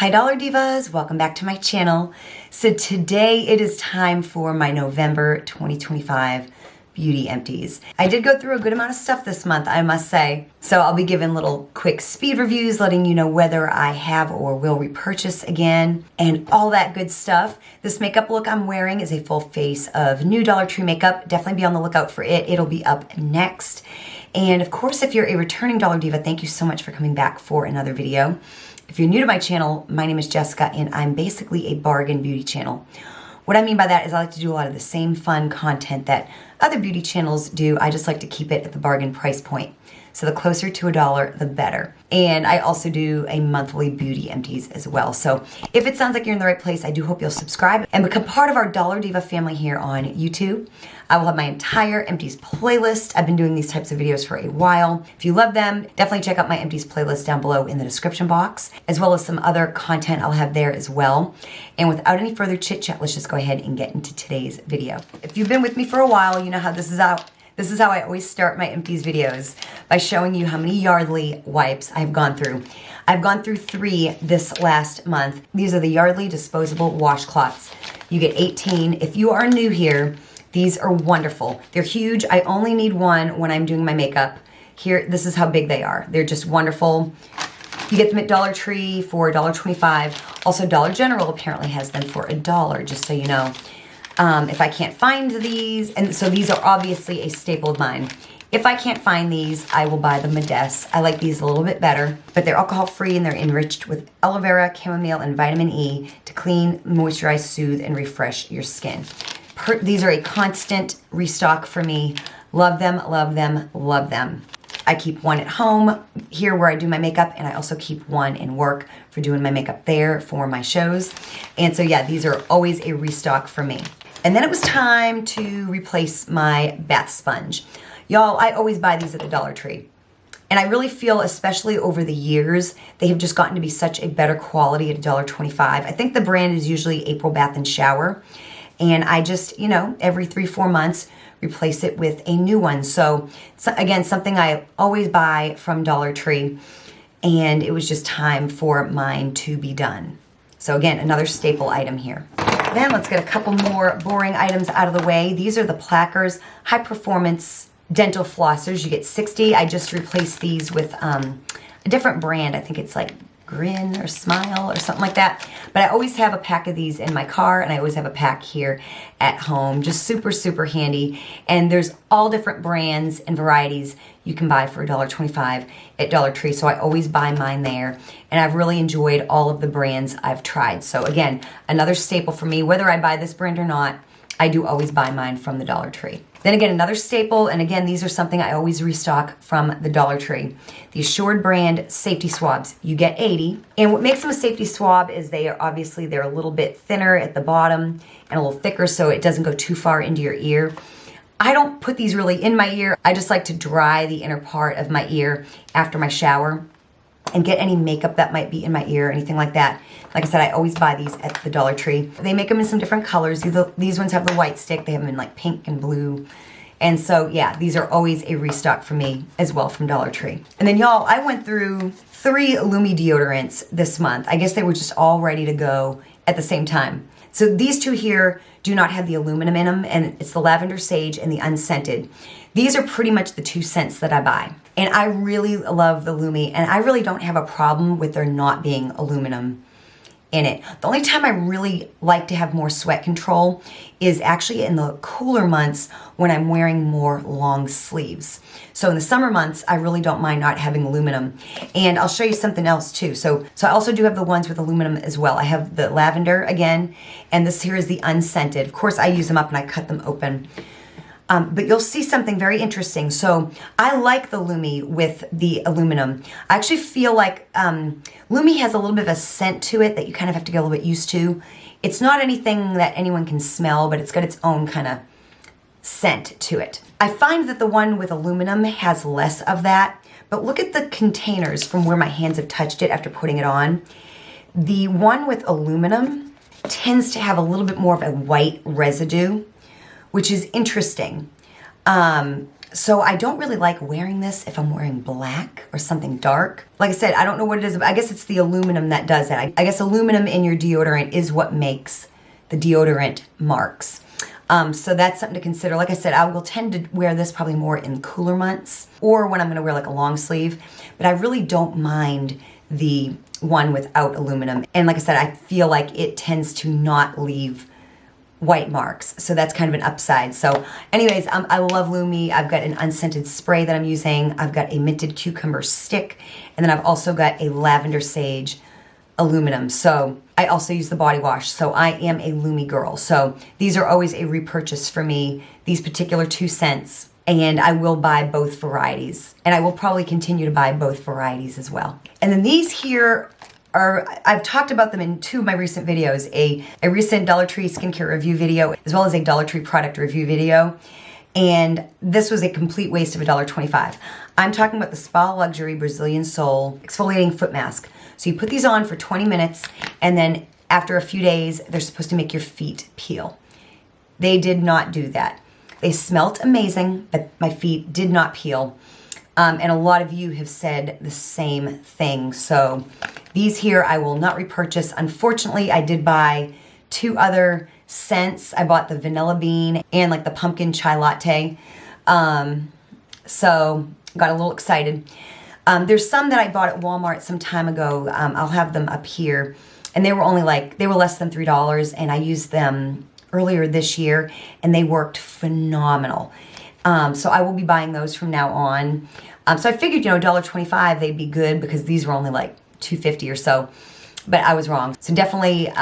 Hi Dollar Divas, welcome back to my channel. So today it is time for my November 2025 beauty empties. I did go through a good amount of stuff this month, I must say. So I'll be giving little quick speed reviews, letting you know whether I have or will repurchase again and all that good stuff. This makeup look I'm wearing is a full face of new Dollar Tree makeup. Definitely be on the lookout for it. It'll be up next. And of course, if you're a returning Dollar Diva, thank you so much for coming back for another video. If you're new to my channel, my name is Jessica and I'm basically a bargain beauty channel. What I mean by that is I like to do a lot of the same fun content that other beauty channels do. I just like to keep it at the bargain price point. So the closer to $1, the better. And I also do a monthly beauty empties as well. So if it sounds like you're in the right place, I do hope you'll subscribe and become part of our Dollar Diva family here on YouTube. I will have my entire empties playlist. I've been doing these types of videos for a while. If you love them, definitely check out my empties playlist down below in the description box, as well as some other content I'll have there as well. And without any further chit chat, let's just go ahead and get into today's video. If you've been with me for a while, you know how this is out. This is how I always start my empties videos, by showing you how many Yardley wipes I've gone through. I've gone through 3 this last month. These are the Yardley disposable washcloths. You get 18. If you are new here, these are wonderful. They're huge. I only need one when I'm doing my makeup. Here, this is how big they are. They're just wonderful. You get them at Dollar Tree for $1.25. Also, Dollar General apparently has them for $1, just so you know. If I can't find these, and so these are obviously a staple of mine. If I can't find these, I will buy the Modesse. I like these a little bit better, but they're alcohol-free and they're enriched with aloe vera, chamomile, and vitamin E to clean, moisturize, soothe, and refresh your skin. These are a constant restock for me. Love them, love them, love them. I keep one at home here where I do my makeup, and I also keep one in work for doing my makeup there for my shows. And so yeah, these are always a restock for me. And then it was time to replace my bath sponge. Y'all, I always buy these at the Dollar Tree. And I really feel, especially over the years, they have just gotten to be such a better quality at $1.25. I think the brand is usually April Bath and Shower. And I just, you know, every 3-4 months, replace it with a new one. So again, something I always buy from Dollar Tree. And it was just time for mine to be done. So again, another staple item here. Then let's get a couple more boring items out of the way. These are the Plackers High Performance Dental Flossers. You get 60. I just replaced these with a different brand. I think it's like Grin or Smile or something like that. But I always have a pack of these in my car, and I always have a pack here at home. Just super, super handy. And there's all different brands and varieties you can buy for $1.25 at Dollar Tree. So I always buy mine there. And I've really enjoyed all of the brands I've tried. So again, another staple for me. Whether I buy this brand or not, I do always buy mine from the Dollar Tree. Then again, another staple, and again, these are something I always restock from the Dollar Tree. The Assured brand safety swabs. You get 80. And what makes them a safety swab is they're a little bit thinner at the bottom and a little thicker so it doesn't go too far into your ear. I don't put these really in my ear. I just like to dry the inner part of my ear after my shower and get any makeup that might be in my ear or anything like that. Like I said, I always buy these at the Dollar Tree. They make them in some different colors. These ones have the white stick. They have them in like pink and blue. And so, yeah, these are always a restock for me as well from Dollar Tree. And then, y'all, I went through 3 Lumi deodorants this month. I guess they were just all ready to go at the same time. So these 2 here do not have the aluminum in them, and it's the Lavender Sage and the Unscented. These are pretty much the 2 scents that I buy. And I really love the Lumi, and I really don't have a problem with there not being aluminum in it. The only time I really like to have more sweat control is actually in the cooler months when I'm wearing more long sleeves. So in the summer months, I really don't mind not having aluminum. And I'll show you something else too. So I also do have the ones with aluminum as well. I have the lavender again, and this here is the unscented. Of course, I use them up and I cut them open. But you'll see something very interesting. So I like the Lumi with the aluminum. I actually feel like Lumi has a little bit of a scent to it that you kind of have to get a little bit used to. It's not anything that anyone can smell, but it's got its own kind of scent to it. I find that the one with aluminum has less of that, but look at the containers from where my hands have touched it after putting it on. The one with aluminum tends to have a little bit more of a white residue, which is interesting. So I don't really like wearing this if I'm wearing black or something dark. Like I said, I don't know what it is, but I guess it's the aluminum that does that. I guess aluminum in your deodorant is what makes the deodorant marks. So that's something to consider. Like I said, I will tend to wear this probably more in cooler months or when I'm gonna wear like a long sleeve, but I really don't mind the one without aluminum. And like I said, I feel like it tends to not leave white marks. So that's kind of an upside. So anyways, I love Lumi. I've got an unscented spray that I'm using. I've got a minted cucumber stick. And then I've also got a lavender sage aluminum. So I also use the body wash. So I am a Lumi girl. So these are always a repurchase for me, these particular 2 scents. And I will buy both varieties. And I will probably continue to buy both varieties as well. And then these here I've talked about them in 2 of my recent videos, a recent Dollar Tree skincare review video, as well as a Dollar Tree product review video. And this was a complete waste of $1.25. I'm talking about the Spa Luxury Brazilian Sol Exfoliating Foot Mask. So you put these on for 20 minutes, and then after a few days, they're supposed to make your feet peel. They did not do that. They smelt amazing, but my feet did not peel. And a lot of you have said the same thing. So these here I will not repurchase. Unfortunately, I did buy 2 other scents. I bought the vanilla bean and like the pumpkin chai latte. So got a little excited. There's some that I bought at Walmart some time ago. I'll have them up here. And they were only they were less than $3. And I used them earlier this year and they worked phenomenal. So I will be buying those from now on. So I figured, $1.25 they'd be good because these were only like $2.50 or so, but I was wrong. So definitely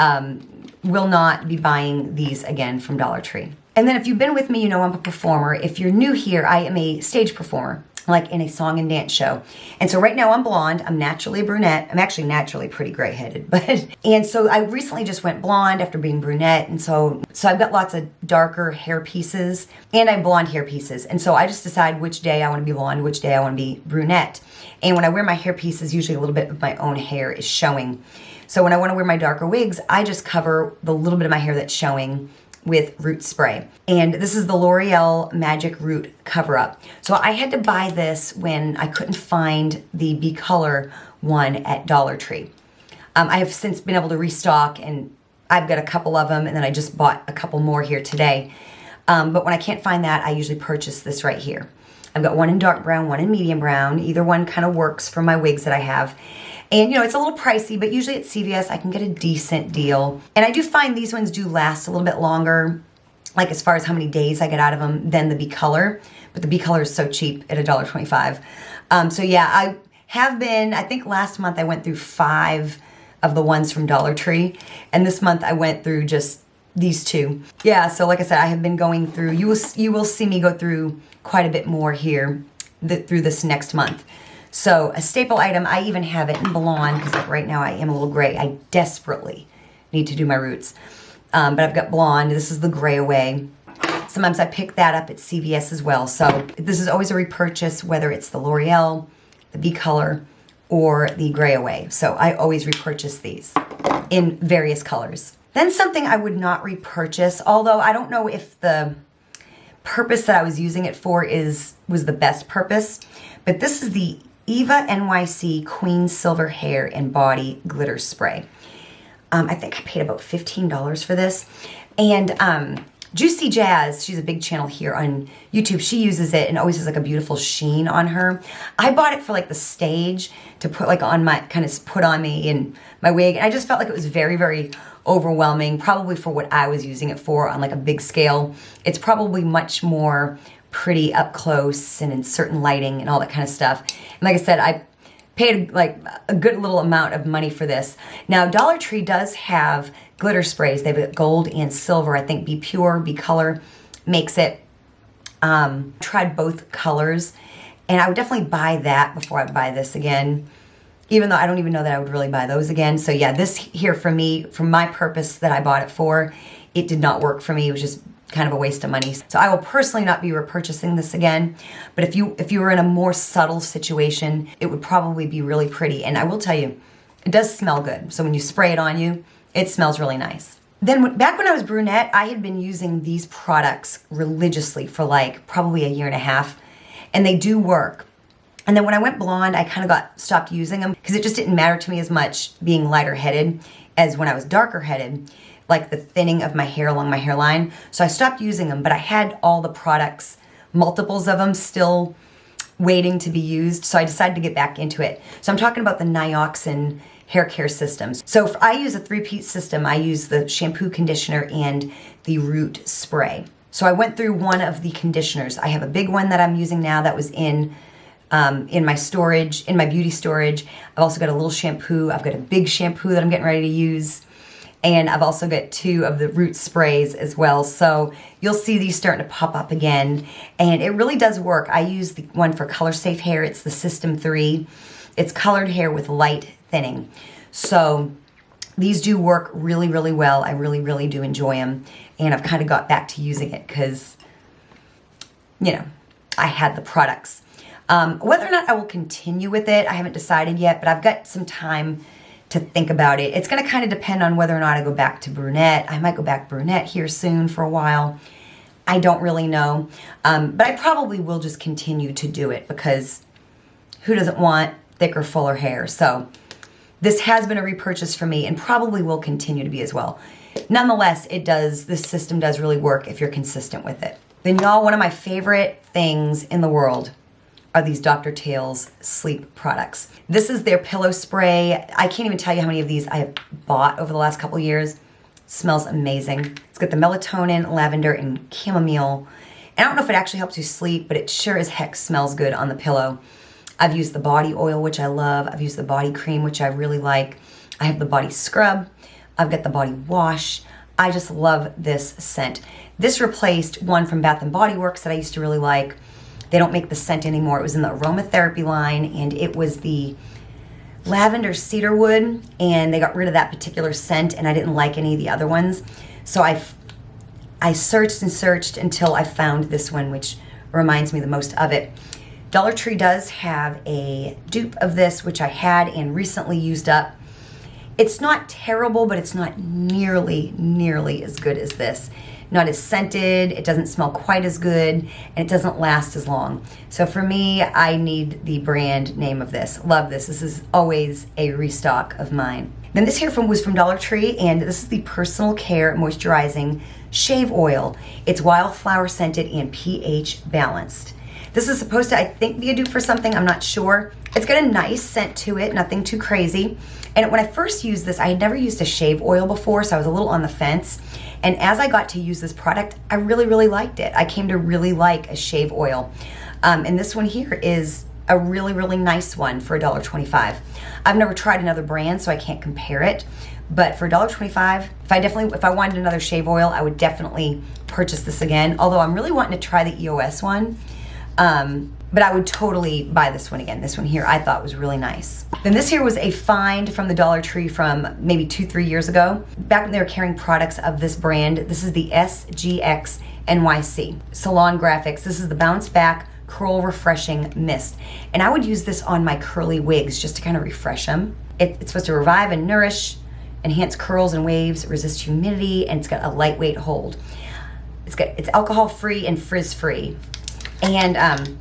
will not be buying these again from Dollar Tree. And then if you've been with me, I'm a performer. If you're new here, I am a stage performer, like in a song and dance show. And so right now I'm blonde, I'm naturally a brunette. I'm actually naturally pretty gray-headed, and so I recently just went blonde after being brunette. And so I've got lots of darker hair pieces and I have blonde hair pieces. And so I just decide which day I want to be blonde, which day I want to be brunette. And when I wear my hair pieces, usually a little bit of my own hair is showing. So when I want to wear my darker wigs, I just cover the little bit of my hair that's showing with root spray. And this is the L'Oreal Magic Root Cover Up. So I had to buy this when I couldn't find the Be Color one at Dollar Tree. I have since been able to restock and I've got a couple of them and then I just bought a couple more here today. But when I can't find that, I usually purchase this right here. I've got one in dark brown, one in medium brown. Either one kind of works for my wigs that I have. And it's a little pricey, but usually at CVS I can get a decent deal. And I do find these ones do last a little bit longer, like as far as how many days I get out of them than the Be Color. But the Be Color is so cheap at $1.25. So yeah, I have been, I think last month I went through 5 of the ones from Dollar Tree. And this month I went through just these 2. Yeah, so like I said, I have been going through, you will see me go through quite a bit more here through this next month. So a staple item, I even have it in blonde because like right now I am a little gray. I desperately need to do my roots. But I've got blonde. This is the Gray Away. Sometimes I pick that up at CVS as well. So this is always a repurchase, whether it's the L'Oreal, the Be Color, or the Gray Away. So I always repurchase these in various colors. Then something I would not repurchase, although I don't know if the purpose that I was using it for was the best purpose, but this is the Eva NYC Queen Silver Hair and Body Glitter Spray. I think I paid about $15 for this. And Juicy Jazz, she's a big channel here on YouTube. She uses it and always has like a beautiful sheen on her. I bought it for like the stage to put like on my, kind of put on me and my wig. And I just felt like it was very, very overwhelming, probably for what I was using it for on like a big scale. It's probably much more pretty up close and in certain lighting and all that kind of stuff. And like I said, I paid like a good little amount of money for this. Now Dollar Tree does have glitter sprays. They've got gold and silver. I think Be Pure, Be Color makes it. Tried both colors and I would definitely buy that before I buy this again, even though I don't even know that I would really buy those again. So yeah, this here for me, for my purpose that I bought it for, it did not work for me. It was just kind of a waste of money. So I will personally not be repurchasing this again. But if you were in a more subtle situation, it would probably be really pretty. And I will tell you, it does smell good. So when you spray it on you, it smells really nice. Then back when I was brunette, I had been using these products religiously for like probably a year and a half. and they do work. And then when I went blonde, I kind of stopped using them because it just didn't matter to me as much being lighter headed as when I was darker headed, like the thinning of my hair along my hairline. So I stopped using them, but I had all the products, multiples of them still waiting to be used. So I decided to get back into it. So I'm talking about the Nioxin hair care systems. So if I use a 3-piece system, I use the shampoo, conditioner, and the root spray. So I went through one of the conditioners. I have a big one that I'm using now that was in my storage, in my beauty storage. I've also got a little shampoo. I've got a big shampoo that I'm getting ready to use. And I've also got 2 of the root sprays as well. So you'll see these starting to pop up again. And it really does work. I use the one for color safe hair. It's the System 3. It's colored hair with light thinning. So these do work really, really well. I really, really do enjoy them. And I've kind of got back to using it because, you know, I had the products. Whether or not I will continue with it, I haven't decided yet, but I've got some time to think about it. It's going to kind of depend on whether or not I go back to brunette. I might go back brunette here soon for a while. I don't really know. But I probably will just continue to do it because who doesn't want thicker, fuller hair? So this has been a repurchase for me and probably will continue to be as well. Nonetheless, this system does really work if you're consistent with it. Then y'all, one of my favorite things in the world are these Dr. Teal's sleep products. This is their pillow spray. I can't even tell you how many of these I have bought over the last couple years. It smells amazing. It's got the melatonin, lavender, and chamomile. And I don't know if it actually helps you sleep, but it sure as heck smells good on the pillow. I've used the body oil, which I love. I've used the body cream, which I really like. I have the body scrub. I've got the body wash. I just love this scent. This replaced one from Bath & Body Works that I used to really like. They don't make the scent anymore. It was in the aromatherapy line, and it was the lavender cedarwood, and they got rid of that particular scent, and I didn't like any of the other ones. So I searched and searched until I found this one, which reminds me the most of it. Dollar Tree does have a dupe of this, which I had and recently used up. It's not terrible, but it's not nearly as good as this. Not as scented, it doesn't smell quite as good, and it doesn't last as long. So for me, I need the brand name of this. Love this. This is always a restock of mine. Then this here was from Dollar Tree, and this is the Personal Care Moisturizing Shave Oil. It's wildflower scented and pH balanced. This is supposed to, I think, be a dupe for something. I'm not sure. It's got a nice scent to it, nothing too crazy. And when I first used this, I had never used a shave oil before, so I was a little on the fence. And as I got to use this product, I really, really liked it. I came to really like a shave oil. And this one here is a really, really nice one for $1.25. I've never tried another brand, so I can't compare it. But for $1.25, if I wanted another shave oil, I would definitely purchase this again. Although I'm really wanting to try the EOS one. But I would totally buy this one again. This one here I thought was really nice. Then this here was a find from the Dollar Tree from maybe 2-3 years ago. Back when they were carrying products of this brand. This is the SGX NYC Salon Graphics. This is the Bounce Back Curl Refreshing Mist. And I would use this on my curly wigs just to kind of refresh them. It's supposed to revive and nourish, enhance curls and waves, resist humidity, and it's got a lightweight hold. It's alcohol free and frizz free. And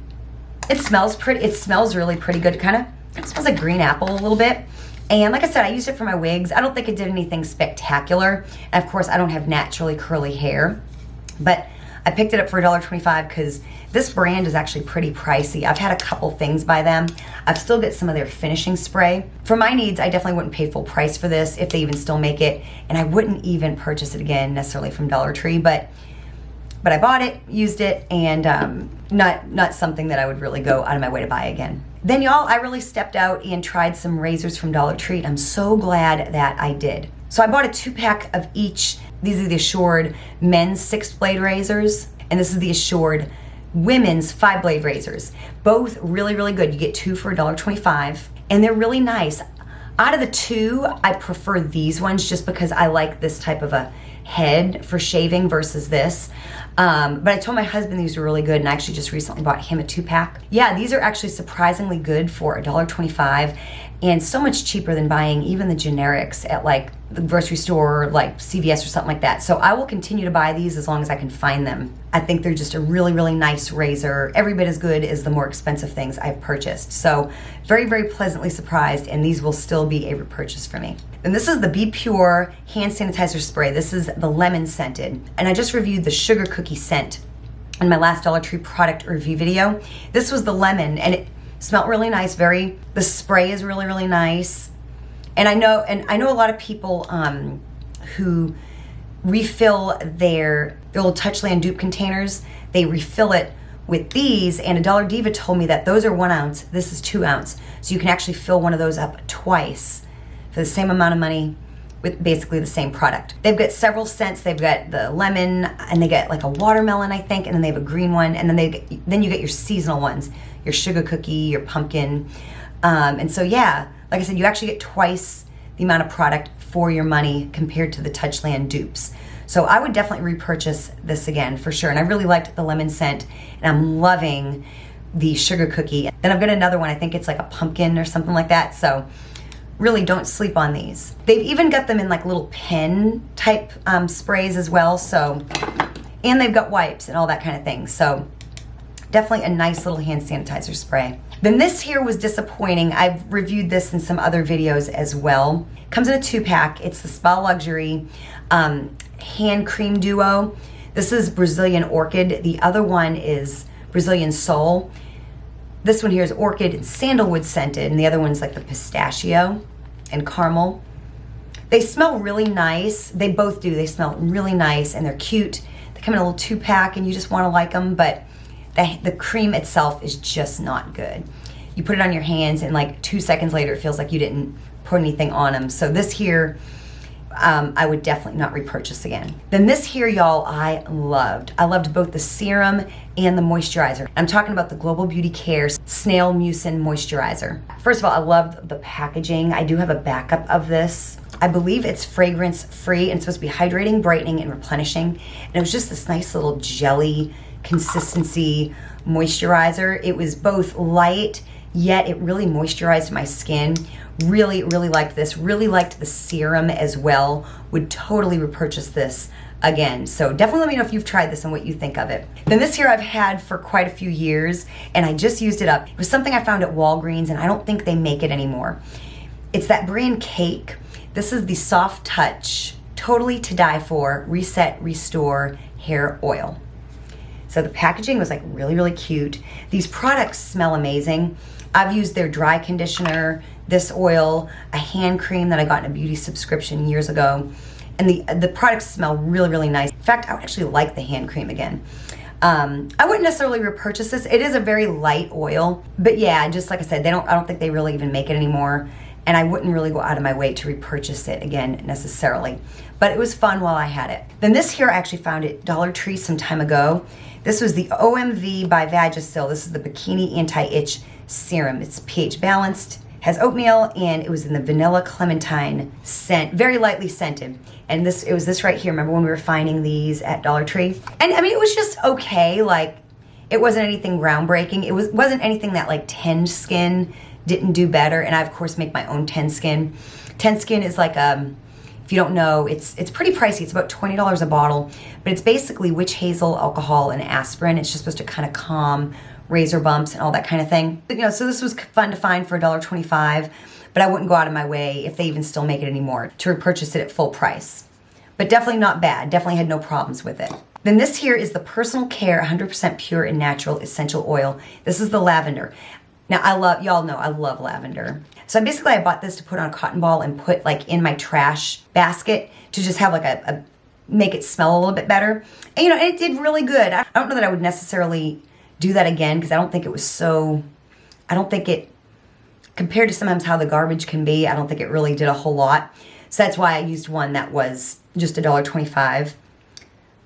it smells pretty. It smells really pretty good. It smells like green apple a little bit. And like I said, I used it for my wigs. I don't think it did anything spectacular. And of course, I don't have naturally curly hair. But I picked it up for $1.25 because this brand is actually pretty pricey. I've had a couple things by them. I've still got some of their finishing spray. For my needs, I definitely wouldn't pay full price for this if they even still make it. And I wouldn't even purchase it again necessarily from Dollar Tree. But I bought it, used it, and not something that I would really go out of my way to buy again. Then y'all, I really stepped out and tried some razors from Dollar Tree, and I'm so glad that I did. So I bought a 2-pack of each. These are the Assured men's 6-blade razors, and this is the Assured women's 5-blade razors. Both really, really good. You get 2 for $1.25, and they're really nice. Out of the 2, I prefer these ones just because I like this type of a head for shaving versus this. But I told my husband these were really good, and I actually just recently bought him a 2-pack. Yeah, these are actually surprisingly good for $1.25, and so much cheaper than buying even the generics at like the grocery store, like CVS or something like that. So I will continue to buy these as long as I can find them. I think they're just a really, really nice razor, every bit as good as the more expensive things I've purchased. So very, very pleasantly surprised, and these will still be a repurchase for me. And this is the Be Pure hand sanitizer spray. This is the lemon scented, and I just reviewed the sugar cookie scent in my last Dollar Tree product review video. This was the lemon, and it smelled really nice. The spray is really, really nice. And I know a lot of people who refill their old Touchland dupe containers. They refill it with these, and a Dollar Diva told me that those are 1 ounce. This is 2 ounce. So you can actually fill one of those up twice for the same amount of money with basically the same product. They've got several scents. They've got the lemon, and they get like a watermelon, I think, and then they have a green one, and then you get your seasonal ones, your sugar cookie, your pumpkin. And so yeah, like I said, you actually get twice the amount of product for your money compared to the Touchland dupes. So I would definitely repurchase this again for sure. And I really liked the lemon scent, and I'm loving the sugar cookie. Then I've got another one, I think it's like a pumpkin or something like that. So really don't sleep on these. They've even got them in like little pen type sprays as well. So, and they've got wipes and all that kind of thing. So definitely a nice little hand sanitizer spray. Then this here was disappointing. I've reviewed this in some other videos as well. Comes in a 2-pack. It's the Spa Luxury hand cream duo. This is Brazilian Orchid. The other one is Brazilian Soul. This one here is orchid and sandalwood scented, and the other one's like the pistachio and caramel. They smell really nice. They both do. They smell really nice, and they're cute. They come in a little 2-pack, and you just want to like them, but the cream itself is just not good. You put it on your hands, and like 2 seconds later, it feels like you didn't put anything on them. So this here, I would definitely not repurchase again. Then this here, y'all, I loved. I loved both the serum and the moisturizer. I'm talking about the Global Beauty Care Snail Mucin Moisturizer. First of all, I love the packaging. I do have a backup of this. I believe it's fragrance free, and it's supposed to be hydrating, brightening, and replenishing. And it was just this nice little jelly consistency moisturizer. It was both light, yet it really moisturized my skin. Really, really liked this. Really liked the serum as well. Would totally repurchase this again. So definitely let me know if you've tried this and what you think of it. Then this here I've had for quite a few years, and I just used it up. It was something I found at Walgreens, and I don't think they make it anymore. It's that brand Cake. This is the Soft Touch, Totally to Die For, Reset, Restore Hair Oil. So the packaging was like really, really cute. These products smell amazing. I've used their dry conditioner, this oil, a hand cream that I got in a beauty subscription years ago. And the products smell really, really nice. In fact, I would actually like the hand cream again. I wouldn't necessarily repurchase this. It is a very light oil, but yeah, just like I said, I don't think they really even make it anymore. And I wouldn't really go out of my way to repurchase it again necessarily. But it was fun while I had it. Then this here I actually found at Dollar Tree some time ago. This was the OMV by Vagisil. This is the Bikini Anti-Itch Serum. It's pH balanced, has oatmeal, and it was in the vanilla clementine scent, very lightly scented. And it was this right here. Remember when we were finding these at Dollar Tree? And I mean, it was just okay. Like, it wasn't anything groundbreaking. It wasn't anything that like Tend Skin didn't do better. And I of course make my own Tend Skin. Tend Skin is like if you don't know, it's pretty pricey. It's about $20 a bottle, but it's basically witch hazel, alcohol, and aspirin. It's just supposed to kind of calm razor bumps and all that kind of thing. But, so this was fun to find for $1.25, but I wouldn't go out of my way, if they even still make it anymore, to repurchase it at full price. But definitely not bad. Definitely had no problems with it. Then this here is the Personal Care 100% Pure and Natural Essential Oil. This is the lavender. Now y'all know I love lavender. So basically I bought this to put on a cotton ball and put like in my trash basket to just have like make it smell a little bit better. And it did really good. I don't know that I would necessarily do that again, because I don't think it, compared to sometimes how the garbage can be, I don't think it really did a whole lot. So that's why I used one that was just $1.25.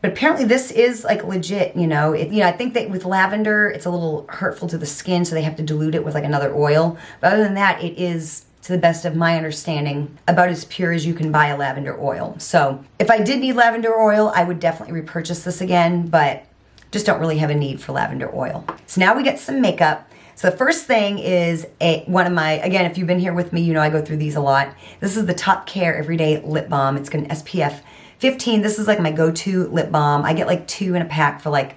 But apparently this is like legit, I think that with lavender, it's a little hurtful to the skin, so they have to dilute it with like another oil. But other than that, it is, to the best of my understanding, about as pure as you can buy a lavender oil. So if I did need lavender oil, I would definitely repurchase this again, but just don't really have a need for lavender oil. So now we get some makeup. So the first thing is one of my, again, if you've been here with me, you know I go through these a lot. This is the Top Care Everyday Lip Balm. It's got an SPF 15. This is like my go-to lip balm. I get like 2 in a pack for like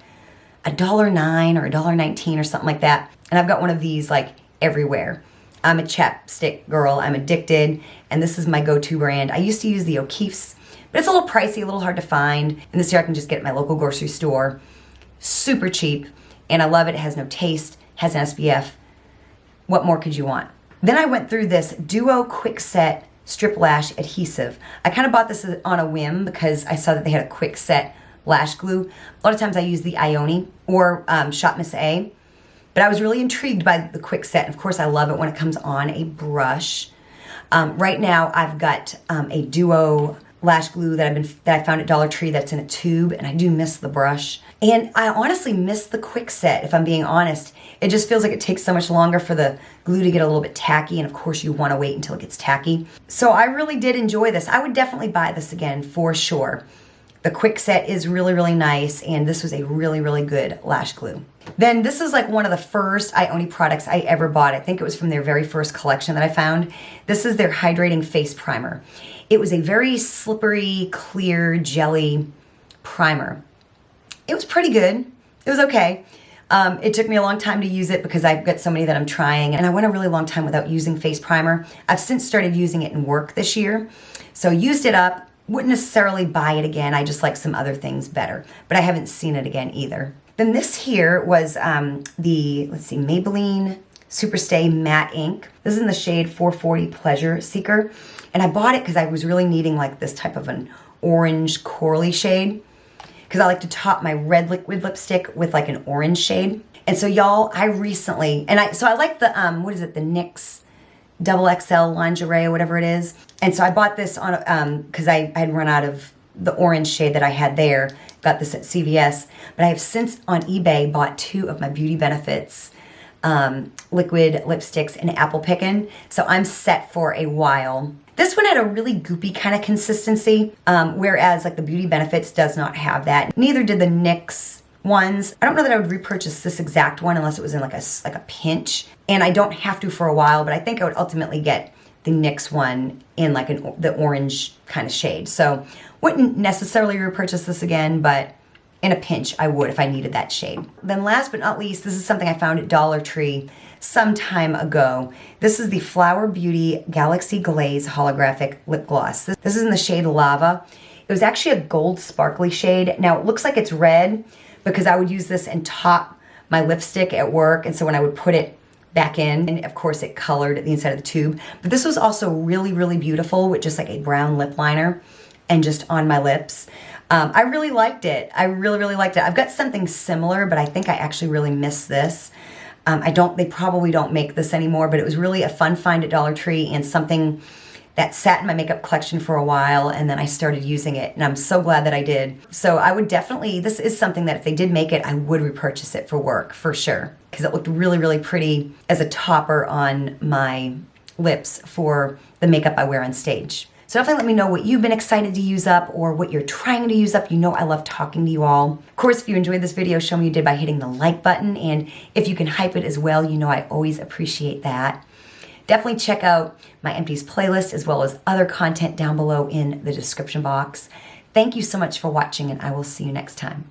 $1.09 or $1.19 or something like that. And I've got one of these like everywhere. I'm a chapstick girl. I'm addicted. And this is my go-to brand. I used to use the O'Keeffe's, but it's a little pricey, a little hard to find. And this year I can just get it at my local grocery store. Super cheap. And I love it. It has no taste, has an SPF. What more could you want? Then I went through this Duo Quick Set Strip Lash Adhesive. I kind of bought this on a whim because I saw that they had a quick set lash glue. A lot of times I use the Ione or Shop Miss A, but I was really intrigued by the quick set. And of course I love it when it comes on a brush. Right now I've got a Duo lash glue that I found at Dollar Tree that's in a tube, and I do miss the brush. And I honestly miss the quick set, if I'm being honest. It just feels like it takes so much longer for the glue to get a little bit tacky, and of course you want to wait until it gets tacky. So I really did enjoy this. I would definitely buy this again for sure. The quick set is really, really nice, and this was a really, really good lash glue. Then this is like one of the first Ione products I ever bought. I think it was from their very first collection that I found. This is their Hydrating Face Primer. It was a very slippery, clear, jelly primer. It was pretty good. It was okay. It took me a long time to use it because I've got so many that I'm trying, and I went a really long time without using face primer. I've since started using it in work this year. So used it up. Wouldn't necessarily buy it again. I just like some other things better, but I haven't seen it again either. Then this here was the, let's see, Maybelline Superstay Matte Ink. This is in the shade 440 Pleasure Seeker. And I bought it because I was really needing like this type of an orange corally shade, because I like to top my red liquid lipstick with like an orange shade. And so y'all, I recently, so I like the, what is it, the NYX double XL lingerie or whatever it is. And so I bought this on because I had run out of the orange shade that I had there. Got this at CVS. But I have since on eBay bought 2 of my Beauty Benefits liquid lipsticks in Apple Pickin'. So I'm set for a while. This one had a really goopy kind of consistency, whereas like the Beauty Benefits does not have that. Neither did the NYX ones. I don't know that I would repurchase this exact one unless it was in like a pinch. And I don't have to for a while, but I think I would ultimately get the NYX one in like the orange kind of shade. So wouldn't necessarily repurchase this again, but in a pinch I would if I needed that shade. Then last but not least, this is something I found at Dollar Tree some time ago. This is the Flower Beauty Galaxy Glaze Holographic Lip Gloss. This is in the shade Lava. It was actually a gold sparkly shade. Now it looks like it's red because I would use this and top my lipstick at work, and so when I would put it back in, and of course it colored the inside of the tube. But this was also really, really beautiful with just like a brown lip liner and just on my lips. I really liked it. I really, really liked it. I've got something similar, but I think I actually really miss this. They probably don't make this anymore, but it was really a fun find at Dollar Tree and something that sat in my makeup collection for a while, and then I started using it, and I'm so glad that I did. So I would definitely, this is something that if they did make it, I would repurchase it for work, for sure, because it looked really, really pretty as a topper on my lips for the makeup I wear on stage. So definitely let me know what you've been excited to use up or what you're trying to use up. You know I love talking to you all. Of course, if you enjoyed this video, show me you did by hitting the like button, and if you can hype it as well, you know I always appreciate that. Definitely check out my Empties playlist as well as other content down below in the description box. Thank you so much for watching, and I will see you next time.